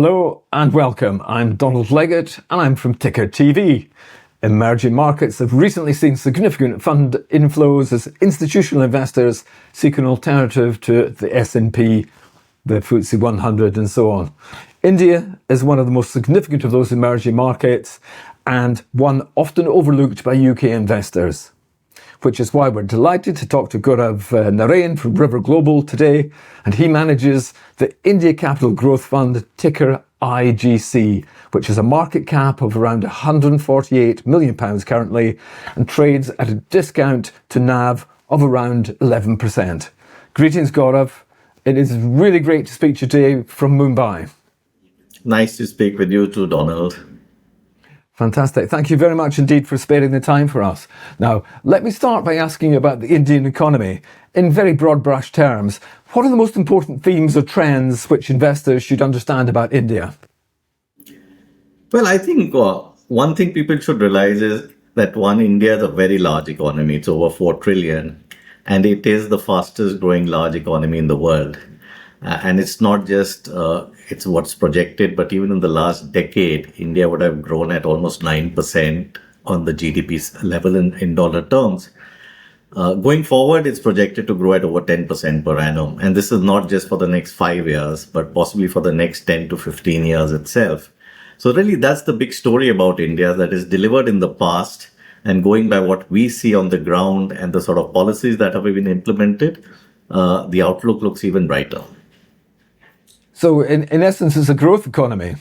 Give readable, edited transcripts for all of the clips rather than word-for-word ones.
Hello and welcome. I'm Donald Leggett and I'm from Ticker TV. Emerging markets have recently seen significant fund inflows as institutional investors seek an alternative to the S&P, the FTSE 100 and so on. India is one of the most significant of those emerging markets and one often overlooked by UK investors, which is why we're delighted to talk to Gaurav Narain from River Global today, and he manages the India Capital Growth Fund, ticker IGC, which has a market cap of around £148 million currently and trades at a discount to NAV of around 11%. Greetings, Gaurav. It is really great to speak to you today from Mumbai. Nice to speak with you too, Donald. Fantastic. Thank you very much indeed for sparing the time for us. Now, let me start by asking you about the Indian economy. In very broad brush terms, what are the most important themes or trends which investors should understand about India? Well, I think one thing people should realize is that India is a very large economy. It's over 4 trillion, and it is the fastest growing large economy in the world. And it's not just it's what's projected, but even in the last decade, India would have grown at almost 9% on the GDP level in dollar terms. Going forward, it's projected to grow at over 10% per annum. And this is not just for the next 5 years, but possibly for the next 10 to 15 years itself. So really, that's the big story about India that is delivered in the past, and going by what we see on the ground and the sort of policies that have been implemented, the outlook looks even brighter. So in essence, it's a growth economy.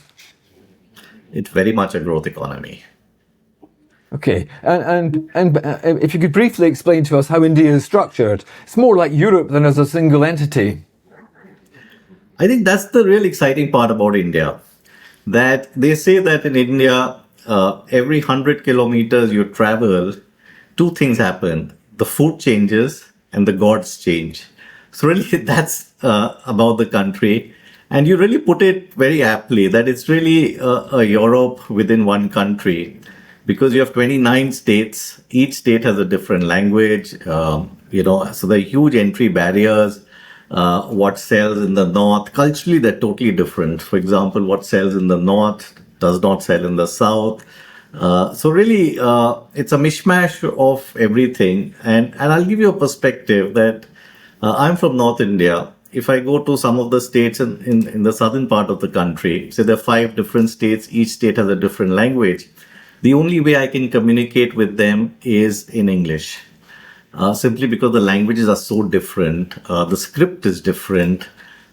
It's very much a growth economy. Okay, and if you could briefly explain to us how India is structured. It's more like Europe than as a single entity. I think that's the real exciting part about India. That they say that in India, every 100 kilometers you travel, 2 things happen. The food changes and the gods change. So really, that's about the country. And you really put it very aptly that it's really a Europe within one country, because you have 29 states. Each state has a different language, so there are huge entry barriers. What sells in the north, culturally, they're totally different. For example, what sells in the north does not sell in the south. So really, it's a mishmash of everything. And I'll give you a perspective that I'm from North India. If I go to some of the states in the southern part of the country, say there are 5 different states, each state has a different language. The only way I can communicate with them is in English, simply because the languages are so different. The script is different.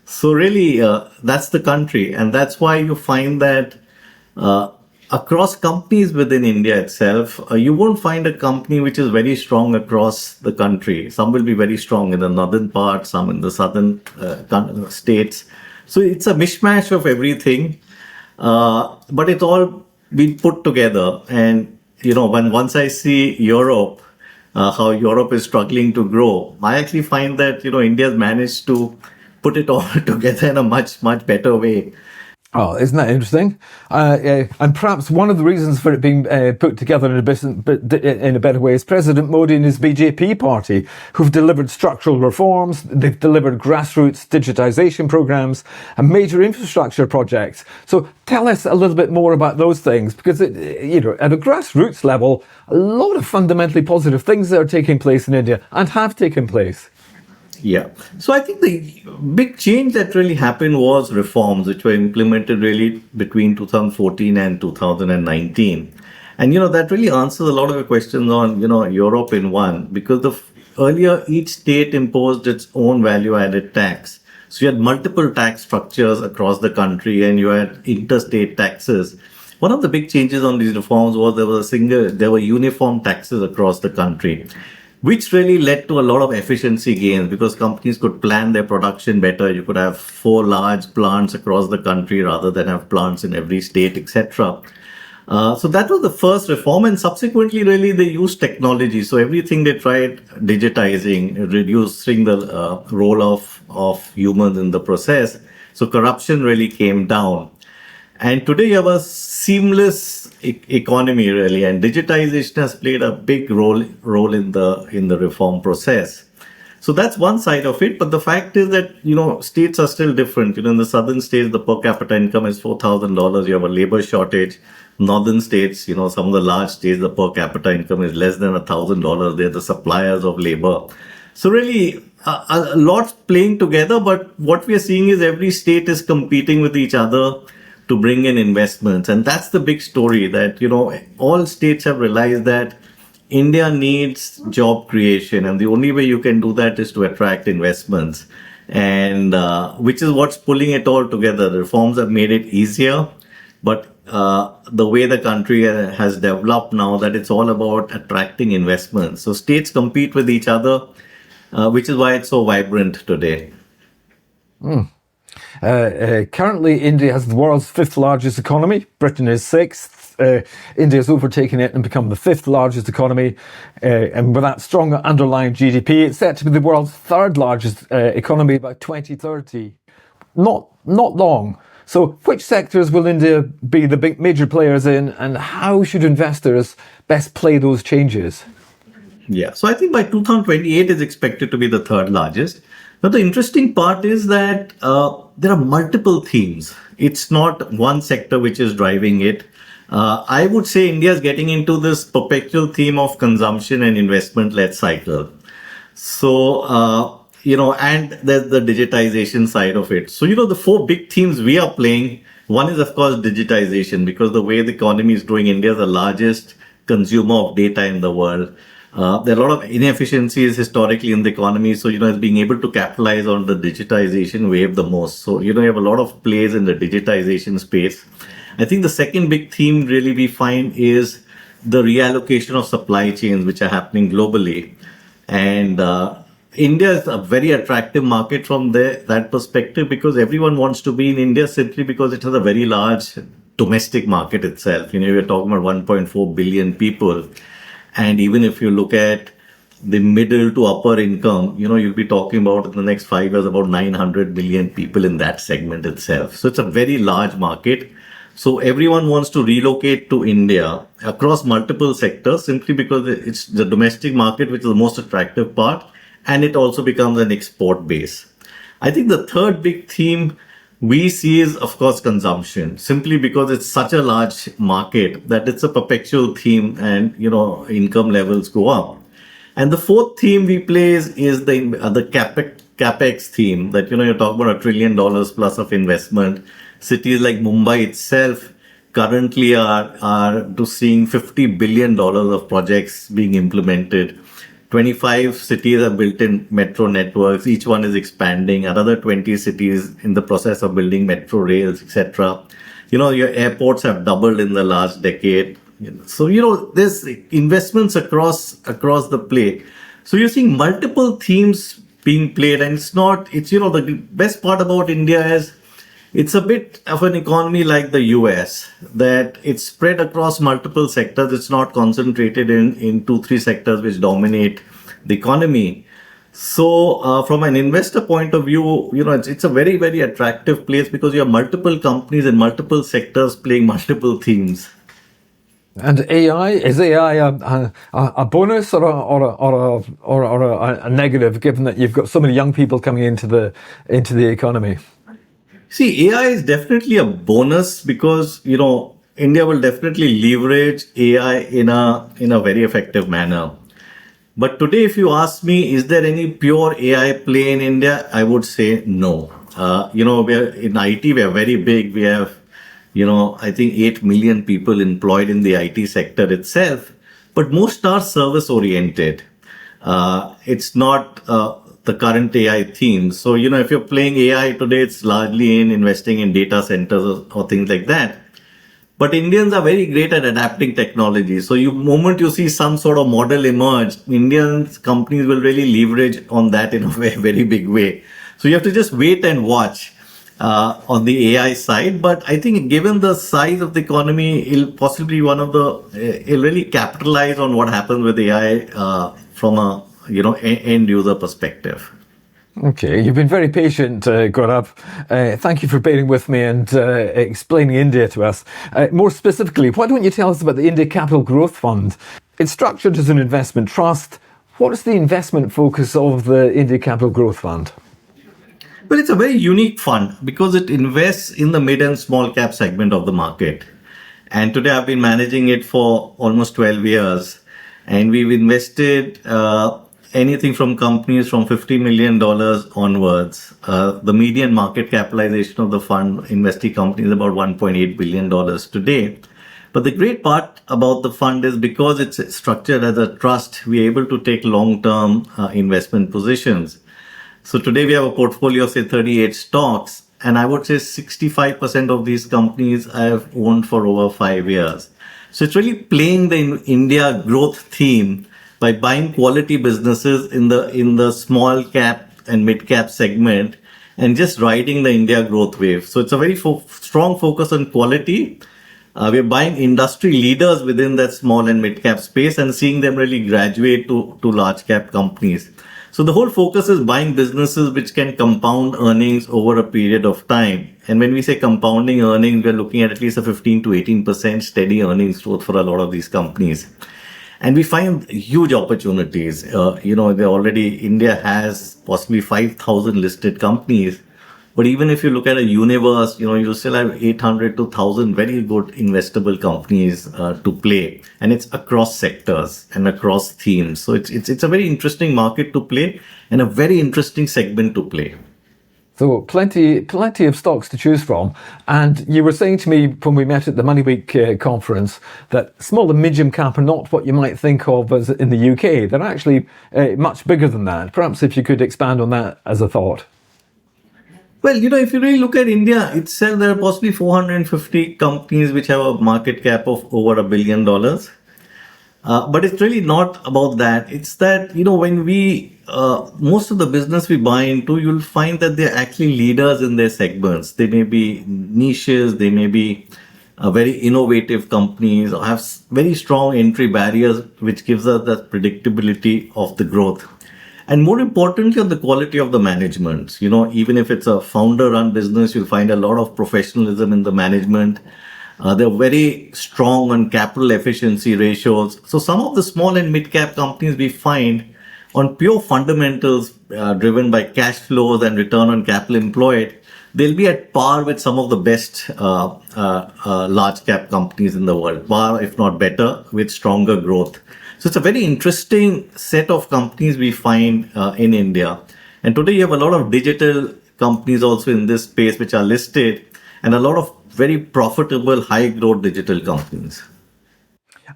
So really, that's the country. And that's why you find that across companies within India itself, you won't find a company which is very strong across the country. Some will be very strong in the northern part, some in the southern states. So it's a mishmash of everything, but it's all been put together. And, once I see Europe, how Europe is struggling to grow, I actually find that, India's managed to put it all together in a much, much better way. Oh, isn't that interesting? And perhaps one of the reasons for it being put together in a better way is President Modi and his BJP party, who've delivered structural reforms, they've delivered grassroots digitization programs and major infrastructure projects. So tell us a little bit more about those things, because at a grassroots level, a lot of fundamentally positive things that are taking place in India and have taken place. Yeah. So I think the big change that really happened was reforms which were implemented really between 2014 and 2019. And, that really answers a lot of the questions on, Europe in one, because earlier each state imposed its own value-added tax. So you had multiple tax structures across the country and you had interstate taxes. One of the big changes on these reforms was there were uniform taxes across the country, which really led to a lot of efficiency gains because companies could plan their production better. You could have 4 large plants across the country rather than have plants in every state, etc. So that was the first reform, and subsequently really they used technology. So everything they tried digitizing, reducing the role of humans in the process. So corruption really came down. And today you have a seamless economy really, and digitization has played a big role in the reform process. So that's one side of it. But the fact is that, states are still different. In the southern states, the per capita income is $4,000. You have a labor shortage. Northern states, some of the large states, the per capita income is less than $1,000. They're the suppliers of labor. So really, a lot's playing together. But what we are seeing is every state is competing with each other to bring in investments. And that's the big story, that, all states have realized that India needs job creation, and the only way you can do that is to attract investments, and which is what's pulling it all together. The reforms have made it easier, but the way the country has developed now, that it's all about attracting investments. So states compete with each other, which is why it's so vibrant today. Currently, India has the world's fifth largest economy. Britain is sixth. India has overtaken it and become the fifth largest economy. And with that strong underlying GDP, it's set to be the world's third largest economy by 2030. Not long. So which sectors will India be the big major players in, and how should investors best play those changes? Yeah, so I think by 2028 is expected to be the third largest. Now, the interesting part is that there are multiple themes. It's not one sector which is driving it. I would say India is getting into this perpetual theme of consumption and investment-led cycle. So, and there's the digitization side of it. So, the four big themes we are playing, one is, of course, digitization, because the way the economy is growing, India is the largest consumer of data in the world. There are a lot of inefficiencies historically in the economy. So, it's being able to capitalize on the digitization wave the most. So, you have a lot of plays in the digitization space. I think the second big theme really we find is the reallocation of supply chains, which are happening globally. And India is a very attractive market from that perspective, because everyone wants to be in India simply because it has a very large domestic market itself. We're talking about 1.4 billion people. And even if you look at the middle to upper income, you'll be talking about in the next 5 years about 900 million people in that segment itself. So it's a very large market. So everyone wants to relocate to India across multiple sectors simply because it's the domestic market, which is the most attractive part, and it also becomes an export base. I think the third big theme we see is, of course, consumption, simply because it's such a large market that it's a perpetual theme, and, income levels go up. And the fourth theme we play is the capex theme, that, you're talking about $1 trillion plus of investment. Cities like Mumbai itself currently are seeing $50 billion of projects being implemented. 25 cities have built in metro networks. Each one is expanding. Another 20 cities in the process of building metro rails, etc. Your airports have doubled in the last decade. So, there's investments across the play. So you're seeing multiple themes being played, and the best part about India is it's a bit of an economy like the US, that it's spread across multiple sectors. It's not concentrated in 2-3 sectors which dominate the economy. So from an investor point of view, it's a very, very attractive place, because you have multiple companies in multiple sectors playing multiple themes. And is AI a bonus or a negative, given that you've got so many young people coming into the economy? See, AI is definitely a bonus, because, India will definitely leverage AI in a very effective manner. But today, if you ask me, is there any pure AI play in India? I would say no. We're in IT, we are very big. We have, I think 8 million people employed in the IT sector itself. But most are service oriented. It's not the current AI theme. So, if you're playing AI today, it's largely in investing in data centers or things like that. But Indians are very great at adapting technology. So moment you see some sort of model emerge, Indian companies will really leverage on that in a very big way. So you have to just wait and watch on the AI side. But I think given the size of the economy, it'll possibly it'll really capitalize on what happens with AI from a end user perspective. Okay, you've been very patient, Gaurav. Thank you for bearing with me and explaining India to us. More specifically, why don't you tell us about the India Capital Growth Fund? It's structured as an investment trust. What is the investment focus of the India Capital Growth Fund? Well, it's a very unique fund because it invests in the mid and small cap segment of the market. And today I've been managing it for almost 12 years. And we've invested anything from companies from $50 million onwards. The median market capitalization of the fund investee company is about $1.8 billion today. But the great part about the fund is because it's structured as a trust, we're able to take long-term investment positions. So today we have a portfolio of say 38 stocks, and I would say 65% of these companies I have owned for over 5 years. So it's really playing the India growth theme by buying quality businesses in the small cap and mid cap segment and just riding the India growth wave. So it's a very strong focus on quality. We're buying industry leaders within that small and mid cap space and seeing them really graduate to large cap companies. So the whole focus is buying businesses which can compound earnings over a period of time. And when we say compounding earnings, we're looking at least a 15 to 18% steady earnings growth for a lot of these companies. And we find huge opportunities. India has possibly 5,000 listed companies. But even if you look at a universe, you still have 800 to 1,000 very good investable companies to play. And it's across sectors and across themes. So it's a very interesting market to play and a very interesting segment to play. So plenty of stocks to choose from. And you were saying to me when we met at the Money Week conference that small and medium cap are not what you might think of as in the UK. They're actually much bigger than that. Perhaps if you could expand on that as a thought. Well, if you really look at India itself, there are possibly 450 companies which have a market cap of over $1 billion. But it's really not about that. It's that, when most of the business we buy into, you'll find that they're actually leaders in their segments. They may be niches, they may be very innovative companies or have very strong entry barriers, which gives us that predictability of the growth. And more importantly, on the quality of the management. Even if it's a founder-run business, you'll find a lot of professionalism in the management. They're very strong on capital efficiency ratios. So some of the small and mid-cap companies we find on pure fundamentals driven by cash flows and return on capital employed, they'll be at par with some of the best large-cap companies in the world, par if not better, with stronger growth. So it's a very interesting set of companies we find in India. And today you have a lot of digital companies also in this space which are listed and a lot of very profitable, high growth digital companies.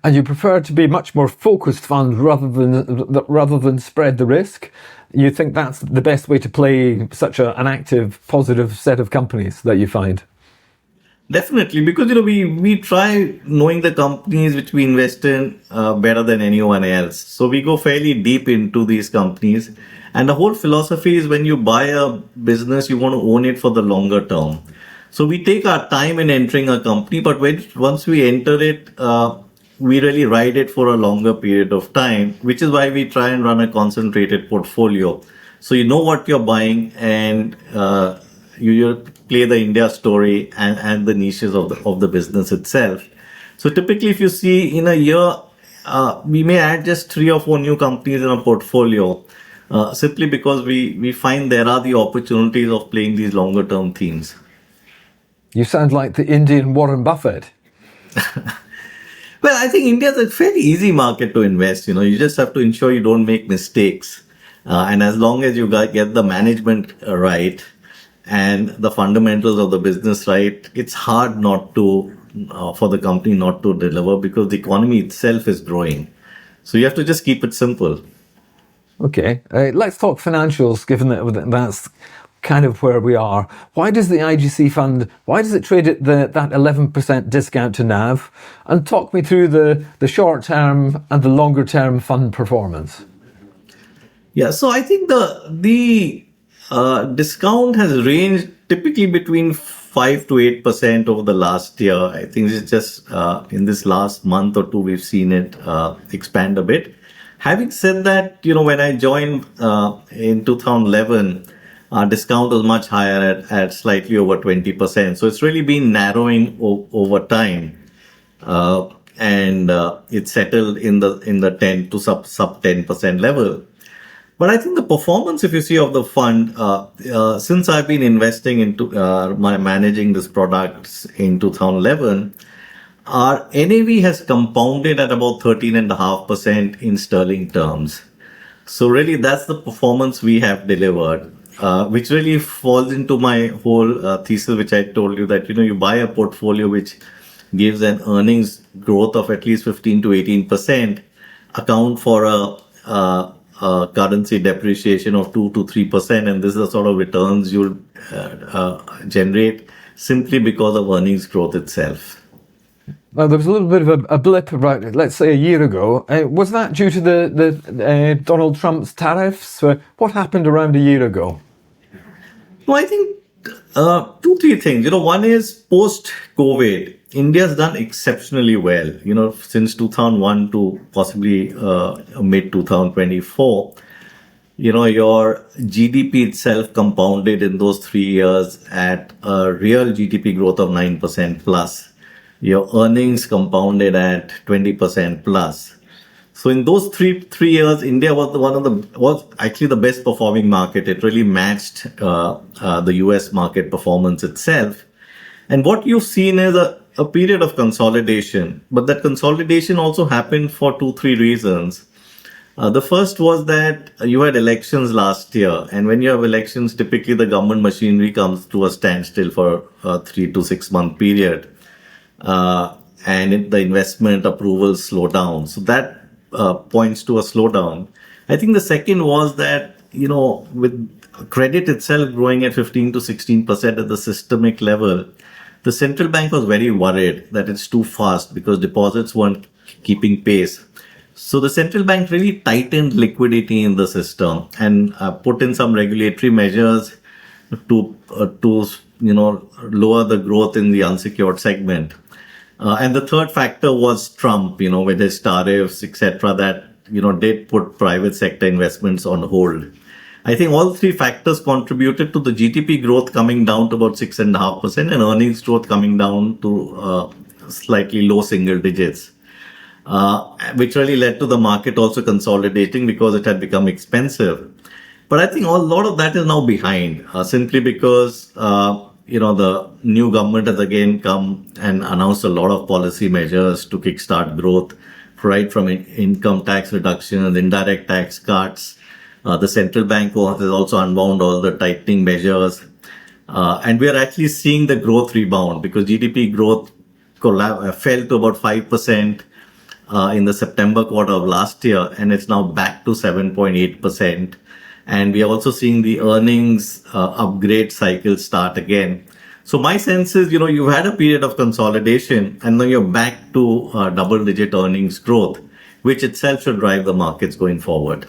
And you prefer to be much more focused fund rather than spread the risk? You think that's the best way to play such an active, positive set of companies that you find? Definitely, because we try knowing the companies which we invest in better than anyone else. So we go fairly deep into these companies. And the whole philosophy is when you buy a business, you want to own it for the longer term. So we take our time in entering a company, but once we enter it, we really ride it for a longer period of time, which is why we try and run a concentrated portfolio. So you know what you're buying and you play the India story and the niches of the business itself. So typically, if you see in a year, we may add just 3 or 4 new companies in a portfolio, simply because we find there are the opportunities of playing these longer term themes. You sound like the Indian Warren Buffett. Well, I think India is a fairly easy market to invest. You just have to ensure you don't make mistakes. And as long as you get the management right, and the fundamentals of the business right, it's hard not to, for the company not to deliver because the economy itself is growing. So you have to just keep it simple. Okay, let's talk financials, given that that's kind of where we are. Why does the IGC fund, why does it trade at that 11% discount to NAV? And talk me through the short term and the longer term fund performance. Yeah, so I think the discount has ranged typically between 5 to 8% over the last year. I think it's just in this last month or two, we've seen it expand a bit. Having said that, when I joined in 2011, our discount was much higher at slightly over 20%. So it's really been narrowing over time. and it settled in the 10 to sub 10% level. But I think the performance, if you see, of the fund, since I've been investing into managing this product in 2011, our NAV has compounded at about 13.5% in sterling terms. So really, that's the performance we have delivered, which really falls into my whole thesis, which I told you that, you buy a portfolio which gives an earnings growth of at least 15 to 18%, account for a currency depreciation of 2 to 3%, and this is the sort of returns you'll generate simply because of earnings growth itself. Well, there was a little bit of a blip about, let's say, a year ago. Was that due to the Donald Trump's tariffs? What happened around a year ago? Well, I think two, three things. One is post-COVID, India's done exceptionally well. Since 2001 to possibly mid 2024, your GDP itself compounded in those 3 years at a real GDP growth of 9% plus. Your earnings compounded at 20% plus. So in those three years, India was actually the best performing market. It really matched the US market performance itself. And what you've seen is a period of consolidation. But that consolidation also happened for 2, 3 reasons. The first was that you had elections last year, and when you have elections, typically the government machinery comes to a standstill for a 3 to 6 month period. And the investment approvals slow down. So that points to a slowdown. I think the second was that, with credit itself growing at 15 to 16% at the systemic level, the central bank was very worried that it's too fast because deposits weren't keeping pace. So the central bank really tightened liquidity in the system and put in some regulatory measures to lower the growth in the unsecured segment. And the third factor was Trump, with his tariffs, etc., that, did put private sector investments on hold. I think all three factors contributed to the GDP growth coming down to about 6.5% and earnings growth coming down to slightly low single digits, which really led to the market also consolidating because it had become expensive. But I think a lot of that is now behind, simply because the new government has again come and announced a lot of policy measures to kickstart growth, right from income tax reduction, indirect tax cuts. The central bank has also unwound all the tightening measures. And we are actually seeing the growth rebound because GDP growth fell to about 5% in the September quarter of last year, and it's now back to 7.8%. And we are also seeing the earnings upgrade cycle start again. So my sense is, you've had a period of consolidation and now you're back to double-digit earnings growth, which itself should drive the markets going forward.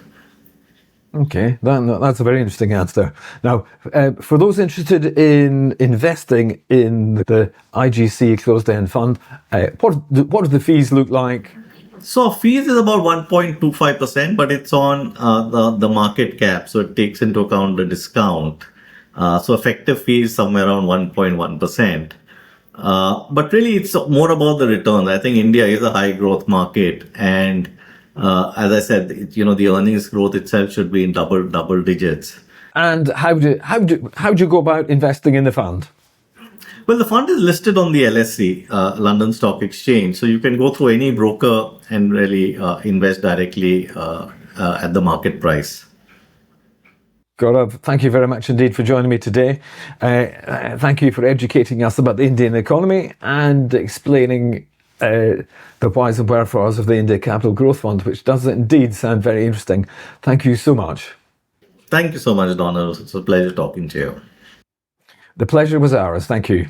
Okay, that's a very interesting answer. Now, for those interested in investing in the IGC closed-end fund, what do the fees look like? So fees is about 1.25%, but it's on the market cap. So it takes into account the discount. So effective fees somewhere around 1.1%. But really it's more about the returns. I think India is a high growth market. And as I said, the earnings growth itself should be in double digits. And how do you go about investing in the fund? Well, the fund is listed on the LSE, London Stock Exchange. So you can go through any broker and really invest directly at the market price. Gaurav, thank you very much indeed for joining me today. Thank you for educating us about the Indian economy and explaining the whys and wherefores of the India Capital Growth Fund, which does indeed sound very interesting. Thank you so much. Thank you so much, Donald. It's a pleasure talking to you. The pleasure was ours. Thank you.